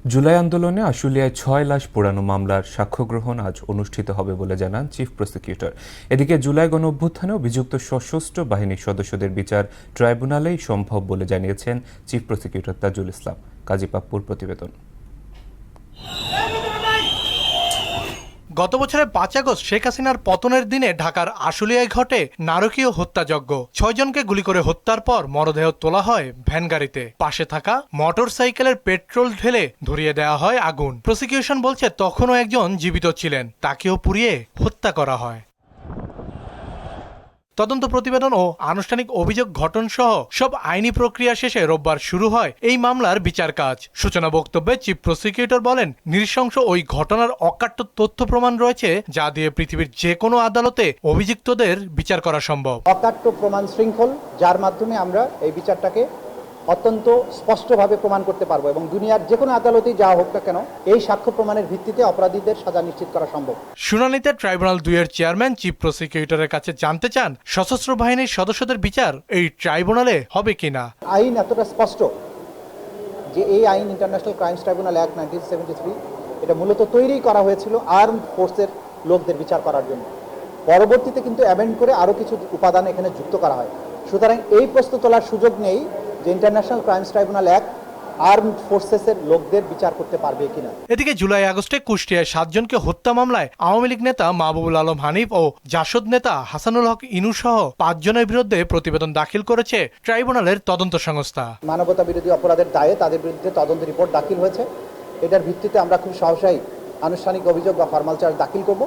জুলাই আন্দোলনে আশুলিয়ায় ৬ লাশ পোড়ানো মামলার সাক্ষ্য গ্রহণ আজ অনুষ্ঠিত হবে বলে জানান চিফ প্রসিকিউটর। এদিকে জুলাই গণঅভ্যুত্থানে অভিযুক্ত সশস্ত্র বাহিনীর সদস্যদের বিচার ট্রাইব্যুনালেই সম্ভব বলে জানিয়েছেন চিফ প্রসিকিউটর তাজুল ইসলাম। কাজী পাপ্পুর প্রতিবেদন। গত বছরের ৫ আগস্ট শেখ হাসিনার পতনের দিনে ঢাকার আশুলিয়ায় ঘটে নারকীয় হত্যাযজ্ঞ। ৬ জনকে গুলি করে হত্যার পর মরদেহ তোলা হয় ভ্যান গাড়িতে। পাশে থাকা মোটর সাইকেলের পেট্রোল ঢেলে ধরিয়ে দেওয়া হয় আগুন। প্রসিকিউশন বলছে তখনও একজন জীবিত ছিলেন, তাকেও পুড়িয়ে হত্যা করা হয়। তদন্ত প্রতিবেদন ও আনুষ্ঠানিক অভিযোগ গঠন সহ সব আইনি প্রক্রিয়া শেষে রোববার শুরু হয় এই মামলার বিচার কাজ। সূচনা বক্তব্যে চিফ প্রসিকিউটর বলেন, নৃশংস ওই ঘটনার অকাট্য তথ্য প্রমাণ রয়েছে যা দিয়ে পৃথিবীর যে কোনো আদালতে অভিযুক্তদের বিচার করা সম্ভব। অকাট্য প্রমাণ শৃঙ্খল, যার মাধ্যমে আমরা এই বিচারটাকে অত্যন্ত স্পষ্টভাবে প্রমাণ করতে পারবো এবং দুনিয়ার যে কোনো আদালতেই যাওয়া হোক না কেন এই সাক্ষ্য প্রমাণের ভিত্তিতে অপরাধীদের সাজা নিশ্চিত করা সম্ভব। শুনানিতে ট্রাইব্যুনাল ২ এর চেয়ারম্যান চিফ প্রসিকিউটরের কাছে জানতে চান সশস্ত্র বাহিনীর সদস্যদের বিচার এই ট্রাইব্যুনালে হবে কিনা। আইন এতটা স্পষ্ট যে এই আইন ইন্টারন্যাশনাল ক্রাইমস ট্রাইব্যুনাল অ্যাক্ট 1973 এটা মূলত তৈরি করা হয়েছিল আর্মড ফোর্সের লোকদের বিচার করার জন্য। পরবর্তীতে কিন্তু অ্যামেন্ড করে আরও কিছু উপাদান এখানে যুক্ত করা হয়। সুতরাং এই প্রশ্ন তোলার সুযোগ নেই যে international crimes tribunal act armed ফোর্সেসের লোকদের বিচার করতে পারবে কিনা। এদিকে জুলাই আগস্টে কুষ্টিয়ায় ৭ জনকে হত্যা মামলায় আওয়ামী লীগ নেতা মাহবুবুল আলম হানিফ ও জাসদ নেতা হাসানুল হক ইনু সহ ৫ জনের বিরুদ্ধে প্রতিবেদন দাখিল করেছে ট্রাইব্যুনালের তদন্ত সংস্থা। মানবতা বিরোধী অপরাধের দায়ে তাদের বিরুদ্ধে তদন্ত রিপোর্ট দাখিল হয়েছে। এটার ভিত্তিতে আমরা খুব সহসাই আনুষ্ঠানিক অভিযোগ বা ফরমাল চার্জ দাখিল করব।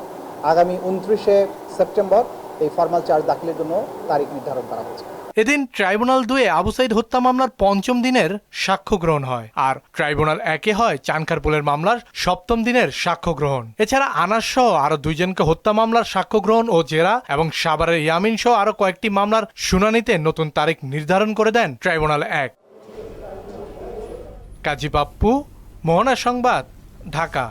আগামী ২৯শে সেপ্টেম্বর এই ফরমাল চার্জ দাখিলের জন্য তারিখ নির্ধারণ করা হয়েছে। এদিন ট্রাইব্যুনাল ২ আবু সাইদ হত্যা মামলার ৫ম দিনের সাক্ষ্য গ্রহণ হয়, আর ট্রাইব্যুনাল ১ হয় চানখারপুলের মামলার ৭ম দিনের সাক্ষ্য গ্রহণ। এছাড়া আনাস সহ আরো ২ জনকে হত্যা মামলার সাক্ষ্য গ্রহণ ও জেরা এবং সাভারের ইয়ামিন সহ আরো কয়েকটি মামলার শুনানিতে নতুন তারিখ নির্ধারণ করে দেন ট্রাইব্যুনাল ১। কাজী পাপ্পু, মোহনা সংবাদ, ঢাকা।